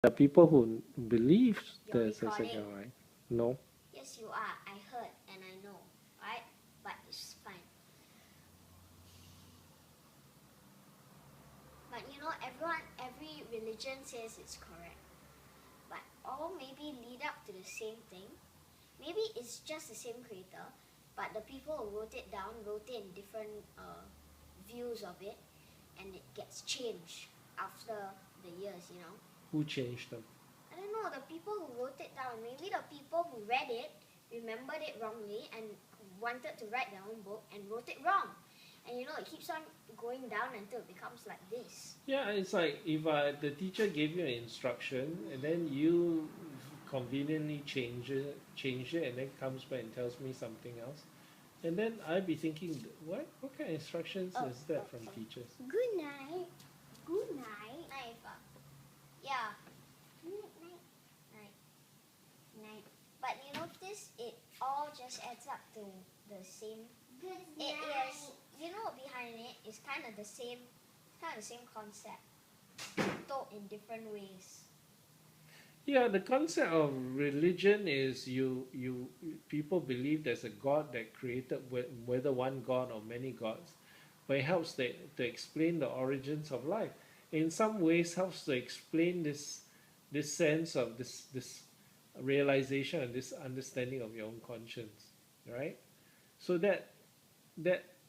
There are people who believe You're there's a second recording. life. No. Yes, you are. I heard and I know, right? But it's fine. But you know, every religion says it's correct. But all maybe lead up to the same thing. Maybe it's just the same creator, but the people who wrote it down wrote it in different views of it, and it gets changed after the years, you know. Who changed them? I don't know, the people who wrote it down, maybe the people who read it remembered it wrongly and wanted to write their own book and wrote it wrong. And you know, it keeps on going down until it becomes like this. Yeah, it's like if the teacher gave you an instruction and then you conveniently change it, and then comes back and tells me something else, and then I'd be thinking, what kind of instructions is that from teachers? Good night. Good night. Night. Yeah. Night. Night. Night. But you notice it all just adds up to the same. Good night. It is. You know, behind it is kind of the same concept, taught in different ways. Yeah, the concept of religion is you people believe there's a God that created whether one God or many gods, but it helps to explain the origins of life. In some ways, helps to explain this sense of this realization and this understanding of your own conscience, right? So that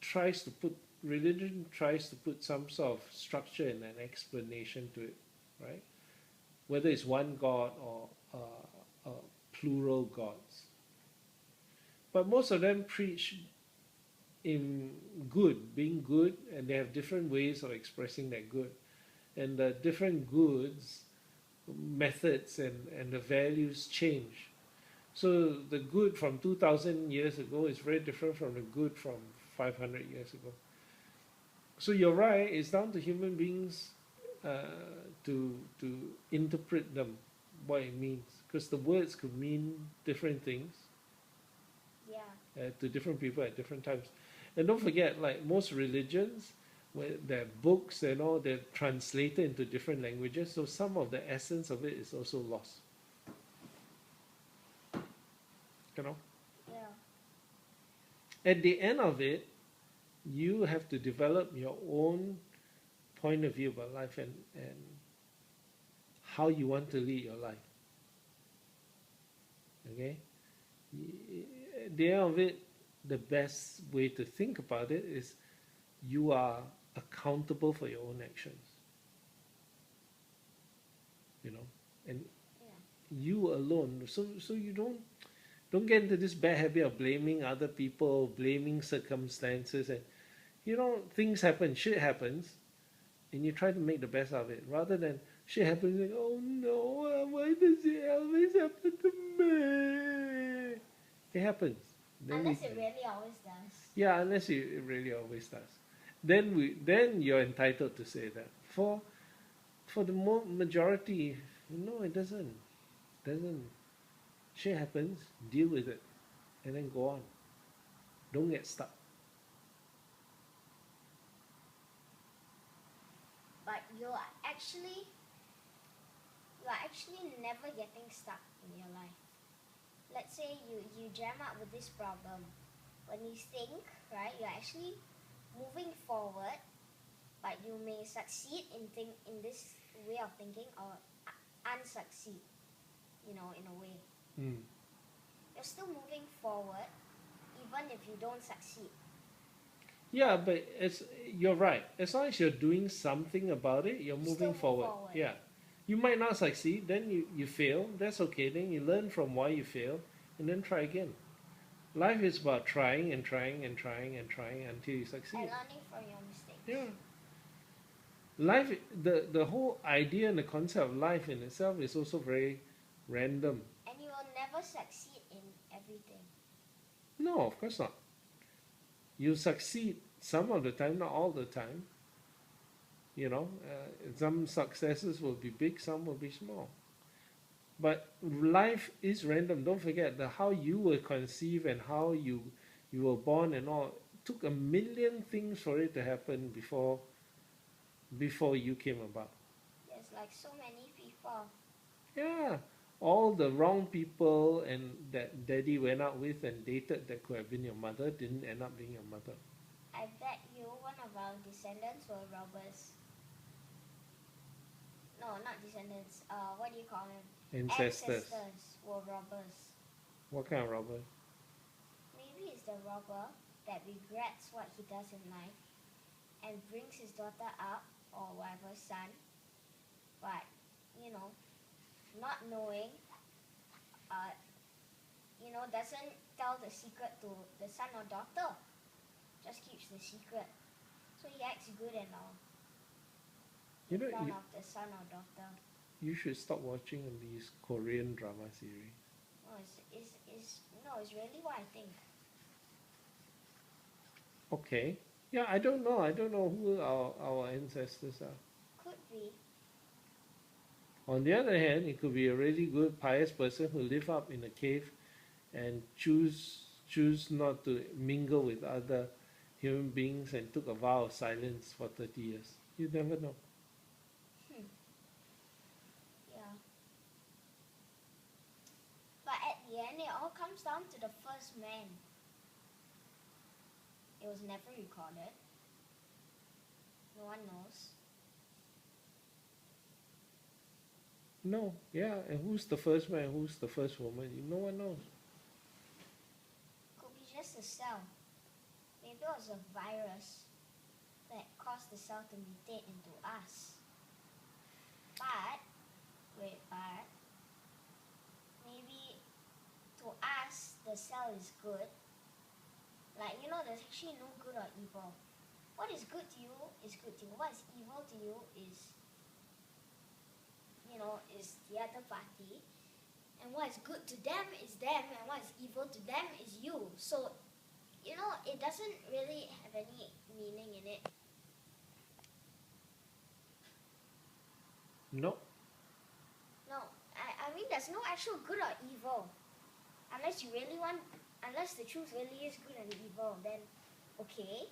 tries to put religion tries to put some sort of structure and an explanation to it, right? Whether it's one God or plural gods. But most of them preach in being good, and they have different ways of expressing that good. And the different goods, methods, and the values change. So the good from 2,000 years ago is very different from the good from 500 years ago. So you're right, it's down to human beings to interpret them, what it means, because the words could mean different things to different people at different times. And don't forget, like most religions, where their books and all, they're translated into different languages, so some of the essence of it is also lost. You know. Yeah. At the end of it, you have to develop your own point of view about life and how you want to lead your life. Okay? At the end of it, the best way to think about it is you are accountable for your own actions. You know? And you alone. So you don't get into this bad habit of blaming other people, blaming circumstances, and things happen, shit happens, and you try to make the best of it rather than shit happens like, oh no, why does it always happen to me? It happens. Unless it really always does. Yeah, unless it really always does. Then you're entitled to say that. For the majority, no, it doesn't. Doesn't. Shit happens. Deal with it, and then go on. Don't get stuck. But you're actually never getting stuck in your life. Let's say you jam up with this problem. When you think, right, you're actually moving forward, but you may succeed in this way of thinking or unsucceed, in a way. You're still moving forward even if you don't succeed. Yeah, but you're right. As long as you're doing something about it, you're moving forward. Yeah. You might not succeed, then you fail. That's okay. Then you learn from why you fail and then try again. Life is about trying and trying and trying and trying until you succeed. And learning from your mistakes. Yeah. Life, the whole idea and the concept of life in itself is also very random. And you will never succeed in everything. No, of course not. You succeed some of the time, not all the time. Some successes will be big, some will be small. But life is random. Don't forget that how you were conceived and how you were born and all took a million things for it to happen before you came about. There's like so many people. Yeah, all the wrong people and that daddy went out with and dated that could have been your mother didn't end up being your mother. I bet you one of our descendants were robbers. No, not descendants. What do you call them? Ancestors. Ancestors were robbers. What kind of robber? Maybe it's the robber that regrets what he does in life and brings his daughter up or whatever son, but you know, not knowing, uh, doesn't tell the secret to the son or daughter. Just keeps the secret. So he acts good and all You in know, front of the son or daughter. you should stop watching these Korean drama series. No, it's really what I think. Okay. Yeah, I don't know. I don't know who our ancestors are. Could be. On the other hand, it could be a really good pious person who live up in a cave and choose not to mingle with other human beings and took a vow of silence for 30 years. You never know. Hmm. Yeah. But at the end, it all comes down to the first man. It was never recorded. No one knows. No, yeah, and who's the first man, who's the first woman? No one knows. Could be just a cell. Maybe it was a virus that caused the cell to mutate into us. But, but, maybe to us, the cell is good. Like, there's actually no good or evil. What is good to you is good to you. What is evil to you is the other party. And what is good to them is them, and what is evil to them is you. So, it doesn't really have any meaning in it. No. No, I mean there's no actual good or evil. Unless the truth really is good and evil, then okay.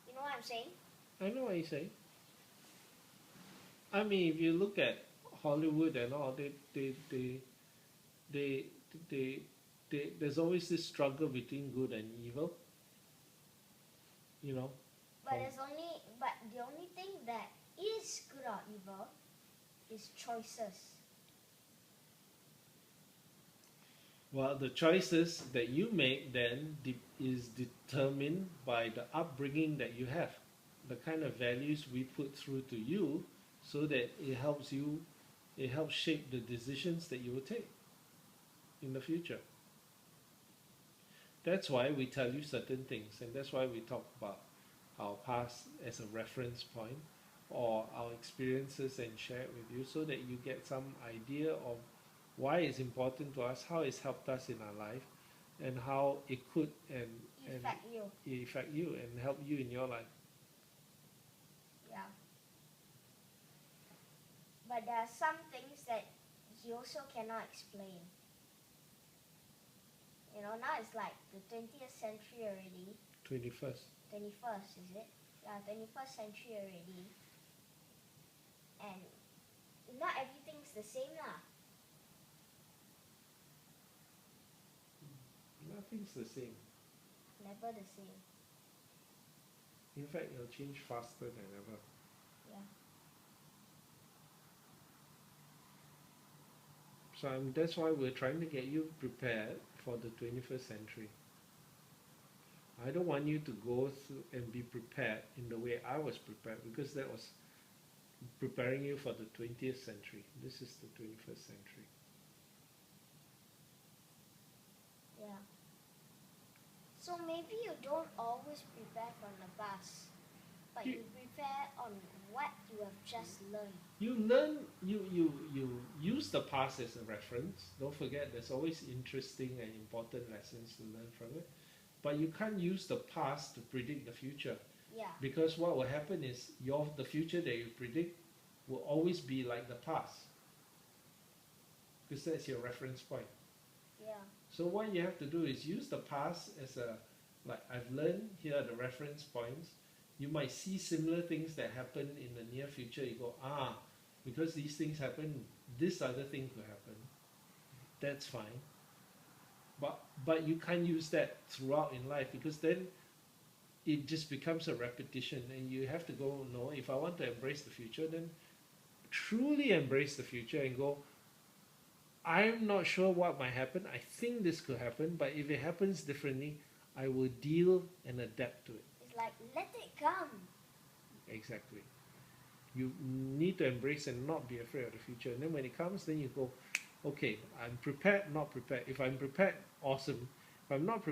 You know what I'm saying? I know what you say. I mean, if you look at Hollywood and all, they, they, there's always this struggle between good and evil. You know. But the only thing that is good or evil is choices. Well, the choices that you make then is determined by the upbringing that you have, the kind of values we put through to you, so that it helps shape the decisions that you will take in the future. That's why we tell you certain things, and that's why we talk about our past as a reference point or our experiences and share it with you so that you get some idea of why it's important to us, how it's helped us in our life, and how it could and affect you and help you in your life. Yeah. But there are some things that you also cannot explain. Now it's like the 20th century already. 21st. 21st, is it? Yeah, 21st century already. And not everything's the same lah. Nothing's the same. Never the same. In fact, it'll change faster than ever. Yeah. So that's why we're trying to get you prepared for the 21st century. I don't want you to go through and be prepared in the way I was prepared, because that was preparing you for the 20th century. This is the 21st century. Yeah. So maybe you don't always prepare from the past, but you prepare on what you have just learned. You use the past as a reference. Don't forget, there's always interesting and important lessons to learn from it. But you can't use the past to predict the future. Yeah. Because what will happen is the future that you predict will always be like the past. Because that's your reference point. Yeah. So what you have to do is use the past as like I've learned, here are the reference points. You might see similar things that happen in the near future. You go, because these things happen, this other thing could happen. That's fine. But you can't use that throughout in life, because then it just becomes a repetition, and you have to go, no, if I want to embrace the future, then truly embrace the future and go, I'm not sure what might happen. I think this could happen, but if it happens differently, I will deal and adapt to it. It's like, let it come. Exactly. You need to embrace and not be afraid of the future. And then when it comes, then you go, okay, I'm prepared, not prepared. If I'm prepared, awesome. If I'm not prepared,